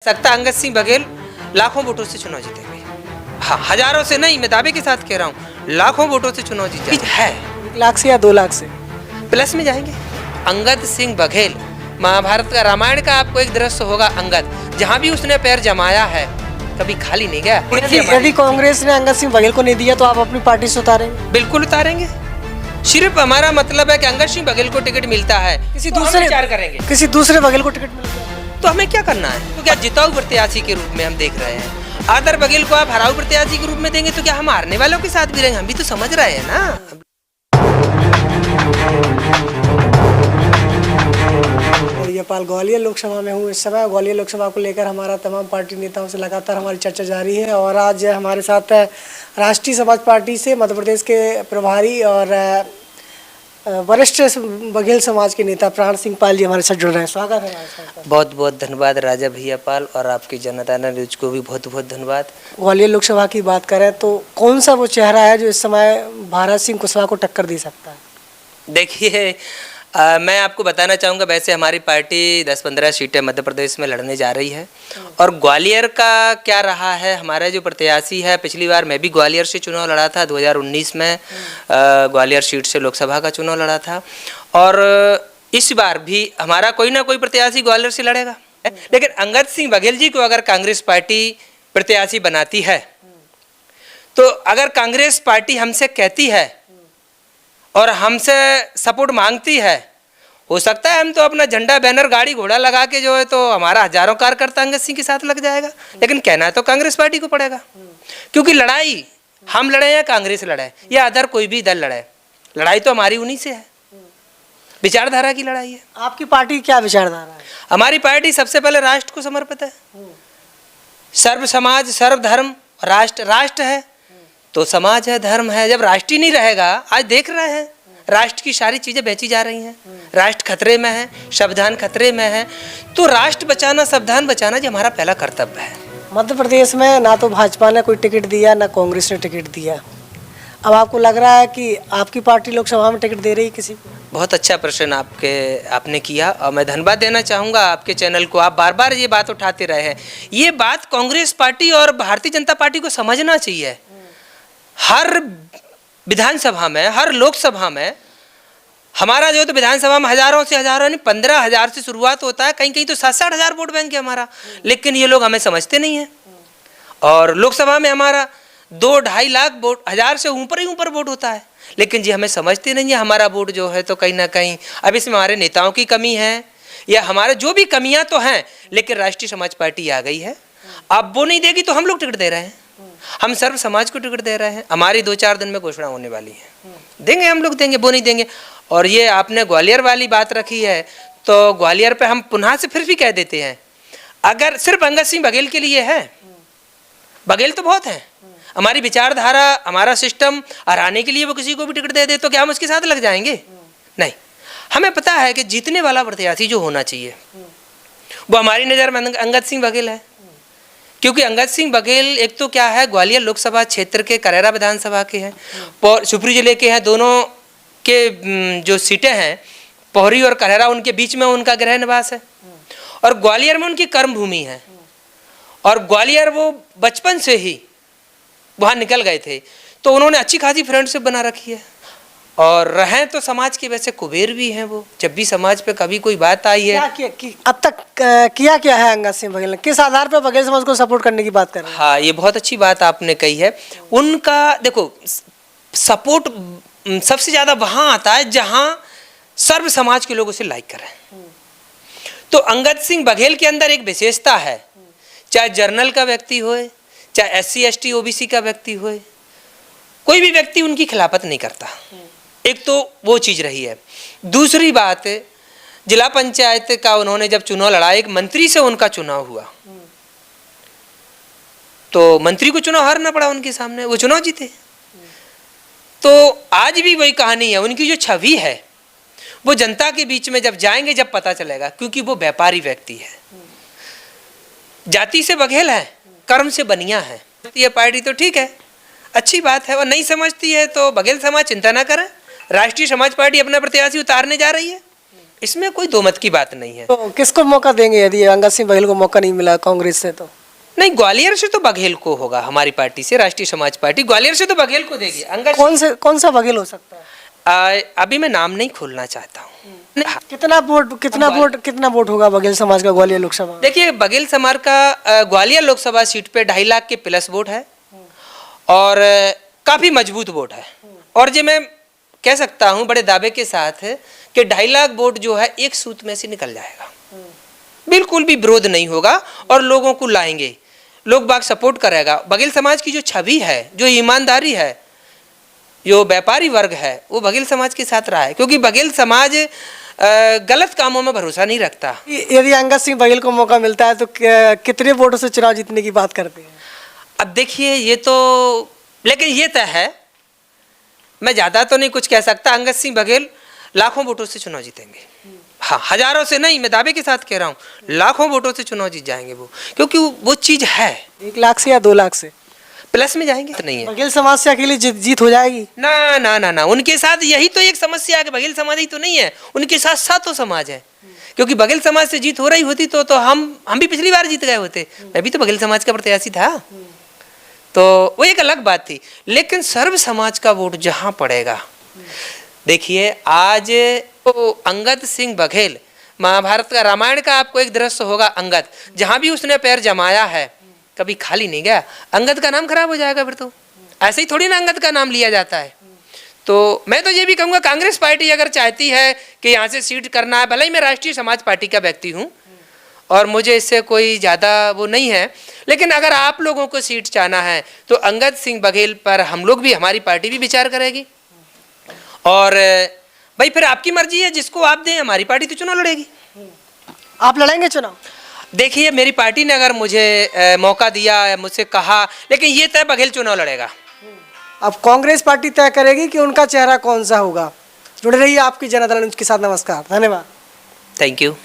सकता अंगद सिंह बघेल लाखों वोटों से चुनाव जीतेंगे। हाँ, हजारों से नहीं, मैं दावे के साथ कह रहा हूँ, लाखों वोटों से चुनाव जीतेंगे। है 1 लाख से या 2 लाख से प्लस में जाएंगे। अंगद सिंह बघेल, महाभारत का, रामायण का आपको एक दृश्य होगा, अंगद जहाँ भी उसने पैर जमाया है कभी खाली नहीं गया। यदि कांग्रेस ने अंगद सिंह बघेल को नहीं दिया तो आप अपनी पार्टी से उतारेंगे? बिल्कुल उतारेंगे। सिर्फ हमारा मतलब है कि अंगद सिंह बघेल को टिकट मिलता है, किसी तो दूसरे हम विचार करेंगे। किसी दूसरे बघेल को टिकट मिल गया तो हमें क्या करना है? तो क्या जिताऊ प्रत्याशी के रूप में हम देख रहे हैं। आदर बघेल को आप हराऊ प्रत्याशी के रूप में देंगे तो क्या हम हारने वालों के साथ भी रहेंगे? हम भी तो समझ रहे हैं ना। यपाल ग्वालियर लोकसभा में हूँ इस समय। ग्वालियर लोकसभा को लेकर हमारा तमाम पार्टी नेताओं से लगातार हमारी चर्चा जारी है और आज हमारे साथ राष्ट्रीय समाज पार्टी से मध्य प्रदेश के प्रभारी और वरिष्ठ बघेल समाज के नेता प्राण सिंह पाल जी हमारे साथ जुड़ रहे हैं। स्वागत है हमारे साथ। बहुत बहुत धन्यवाद राजा भैया पाल, और आपकी जनता न्यूज को भी बहुत बहुत धन्यवाद। ग्वालियर लोकसभा की बात करें तो कौन सा वो चेहरा है जो इस समय भारत सिंह कुशवाहा को टक्कर दे सकता है? देखिए, मैं आपको बताना चाहूँगा, वैसे हमारी पार्टी 10-15 सीटें मध्य प्रदेश में लड़ने जा रही है, और ग्वालियर का क्या रहा है, हमारा जो प्रत्याशी है, पिछली बार मैं भी ग्वालियर से चुनाव लड़ा था, 2019 में ग्वालियर सीट से लोकसभा का चुनाव लड़ा था, और इस बार भी हमारा कोई ना कोई प्रत्याशी ग्वालियर से लड़ेगा। लेकिन अंगद सिंह बघेल जी को अगर कांग्रेस पार्टी प्रत्याशी बनाती है, तो अगर कांग्रेस पार्टी हमसे कहती है और हमसे सपोर्ट मांगती है, हो सकता है हम तो अपना झंडा, बैनर, गाड़ी घोड़ा लगा के जो है तो हमारा हजारों कार्यकर्ता अंगद सिंह के साथ लग जाएगा। लेकिन कहना तो कांग्रेस पार्टी को पड़ेगा, क्योंकि लड़ाई हम लड़े या कांग्रेस लड़े या अदर कोई भी दल लड़े, लड़ाई तो हमारी उन्हीं से है, विचारधारा की लड़ाई है। आपकी पार्टी क्या विचारधारा है? हमारी पार्टी सबसे पहले राष्ट्र को समर्पित है। सर्व समाज, सर्व धर्म, राष्ट्र। राष्ट्र है तो समाज है, धर्म है। जब राष्ट्र ही नहीं रहेगा, आज देख रहे हैं राष्ट्र की सारी चीजें बेची जा रही हैं, राष्ट्र खतरे में है, संविधान खतरे में है, तो राष्ट्र बचाना, संविधान बचाना ये हमारा पहला कर्तव्य है। मध्य प्रदेश में ना तो भाजपा ने कोई टिकट दिया, ना कांग्रेस ने टिकट दिया। अब आपको लग रहा है कि आपकी पार्टी लोकसभा में टिकट दे रही किसी को? बहुत अच्छा प्रश्न आपने किया, और मैं धन्यवाद देना चाहूँगा आपके चैनल को। आप बार बार ये बात उठाते रहे हैं। ये बात कांग्रेस पार्टी और भारतीय जनता पार्टी को समझना चाहिए। हर विधानसभा में, हर लोकसभा में हमारा जो तो विधानसभा में हजारों से हजारों नहीं, 15,000 से शुरुआत होता है, कहीं कहीं तो 7-8 हजार वोट बैंक है हमारा। लेकिन ये लोग हमें समझते नहीं हैं, और लोकसभा में हमारा 2-2.5 लाख वोट, 1000 से ऊपर ही ऊपर वोट होता है, लेकिन जी हमें समझते नहीं है। हमारा वोट जो है तो कहीं ना कहीं अब इसमें हमारे नेताओं की कमी है, या हमारे जो भी कमियां तो हैं, लेकिन राष्ट्रीय समाज पार्टी आ गई है, अब वो नहीं देगी तो हम लोग टिकट दे रहे हैं। हम सर्व समाज को टिकट दे रहे हैं। हमारी 2-4 दिन में घोषणा होने वाली है, देंगे हम लोग, देंगे, वो नहीं देंगे। और ये आपने ग्वालियर वाली बात रखी है, तो ग्वालियर पे हम पुनः से फिर भी कह देते हैं, अगर सिर्फ अंगद सिंह बघेल के लिए है, बघेल तो बहुत है, हमारी विचारधारा, हमारा सिस्टम हराने के लिए वो किसी को भी टिकट दे दे तो क्या हम उसके साथ लग जाएंगे? नहीं, हमें पता है कि जीतने वाला प्रत्याशी जो होना चाहिए वो हमारी नज़र में अंगद सिंह बघेल है। क्योंकि अंगद सिंह बघेल एक तो क्या है, ग्वालियर लोकसभा क्षेत्र के, करेरा विधानसभा के हैं, शिवपुरी जिले के हैं, दोनों के जो सीटें हैं पोहरी और करेरा, उनके बीच में उनका गृह निवास है, और ग्वालियर में उनकी कर्म भूमि है, और ग्वालियर वो बचपन से ही वहाँ निकल गए थे, तो उन्होंने अच्छी खासी फ्रेंडशिप बना रखी है, और रहें तो समाज के वैसे कुबेर भी हैं वो। जब भी समाज पे कभी कोई बात आई है, अब तक किया क्या है अंगद सिंह बघेल ने? किस आधार पर बघेल समाज को सपोर्ट करने की बात कर रहे हैं? हाँ, ये बहुत अच्छी बात आपने कही है। उनका देखो, सपोर्ट सबसे ज्यादा वहां आता है जहां सर्व समाज के लोग उसे लाइक करें। तो अंगद सिंह बघेल के अंदर एक विशेषता है, चाहे जर्नल का व्यक्ति हो, चाहे SC ST OBC का व्यक्ति हो, कोई भी व्यक्ति उनकी खिलाफत नहीं करता। एक तो वो चीज रही है। दूसरी बात, जिला पंचायत का उन्होंने जब चुनाव लड़ा, एक मंत्री से उनका चुनाव हुआ, तो मंत्री को चुनाव हारना पड़ा उनके सामने, वो चुनाव जीते। तो आज भी वही कहानी है, उनकी जो छवि है वो जनता के बीच में जब जाएंगे जब पता चलेगा, क्योंकि वो व्यापारी व्यक्ति है, जाति से बघेल है, कर्म से बनिया है। ये पार्टी तो ठीक है, अच्छी बात है, और नहीं समझती है तो बघेल समाज चिंता ना करे, राष्ट्रीय समाज पार्टी अपना प्रत्याशी उतारने जा रही है, इसमें कोई दो मत की बात नहीं है। तो किसको मौका देंगे यदि अंगद सिंह बघेल को मौका नहीं मिला कांग्रेस से? तो नहीं, ग्वालियर से तो बघेल को होगा, हमारी पार्टी से, राष्ट्रीय समाज पार्टी ग्वालियर से तो बघेल को देगी। अंगद कौन सा बघेल हो सकता है? अभी मैं नाम नहीं खोलना चाहता हूँ। कितना वोट होगा बघेल समाज का ग्वालियर लोकसभा में? देखिए, बघेल समाज का ग्वालियर लोकसभा सीट पे 2.5 लाख के प्लस वोट है और काफी मजबूत वोट है। और जो मैं कह सकता हूँ बड़े दावे के साथ कि 2.5 लाख वोट जो है एक सूत में से निकल जाएगा, बिल्कुल भी विरोध नहीं होगा और लोगों को लाएंगे, लोग बाग सपोर्ट करेगा। बघेल समाज की जो छवि है, जो ईमानदारी है, जो व्यापारी वर्ग है, वो बघेल समाज के साथ रहा है, क्योंकि बघेल समाज गलत कामों में भरोसा नहीं रखता। यदि अंगद सिंह बघेल को मौका मिलता है तो कितने वोटों से चुनाव जीतने की बात करते हैं? अब देखिए, ये तो, लेकिन ये तय है, मैं ज़्यादा तो नहीं कुछ कह सकता। अंगद सिंह बघेल लाखों वोटों से चुनाव जीतेंगे। हाँ, हजारों से नहीं, मैं दावे के साथ कह रहा हूँ, लाखों वोटों से चुनाव जीत जाएंगे वो, क्योंकि वो चीज़ है। 1 लाख से या 2 लाख से प्लस में जाएंगे तो नहीं है। बघेल समाज से अकेली जीत हो जाएगी? ना ना ना ना, उनके साथ यही तो एक समस्या है कि बघेल समाज ही तो नहीं है, उनके साथ साथ तो समाज है। क्योंकि बघेल समाज से जीत हो रही होती तो हम भी पिछली बार जीत गए होते। मैं भी तो बघेल समाज का प्रत्याशी था, तो वो एक अलग बात थी। लेकिन सर्व समाज का वोट जहां पड़ेगा, देखिए आज तो अंगद सिंह बघेल, महाभारत का, रामायण का आपको एक दृश्य होगा, अंगद जहां भी उसने पैर जमाया है कभी खाली नहीं गया। अंगद का नाम खराब हो जाएगा फिर तो, ऐसे ही थोड़ी ना अंगद का नाम लिया जाता है। तो मैं तो ये भी कहूँगा, कांग्रेस पार्टी अगर चाहती है कि यहाँ से सीट करना है, भले ही मैं राष्ट्रीय समाज पार्टी का व्यक्ति हूँ और मुझे इससे कोई ज़्यादा वो नहीं है, लेकिन अगर आप लोगों को सीट चाहना है तो अंगद सिंह बघेल पर हम लोग भी, हमारी पार्टी भी विचार करेगी। और भाई फिर आपकी मर्जी है, जिसको आप दें, हमारी पार्टी तो चुनाव लड़ेगी। आप लड़ेंगे चुनाव? देखिए, मेरी पार्टी ने अगर मुझे मौका दिया, मुझसे कहा, लेकिन ये तय बघेल चुनाव लड़ेगा। अब कांग्रेस पार्टी तय करेगी कि उनका चेहरा कौन सा होगा। जुड़े रहिए आपकी जनता न्यूज़ के साथ। नमस्कार, धन्यवाद, थैंक यू।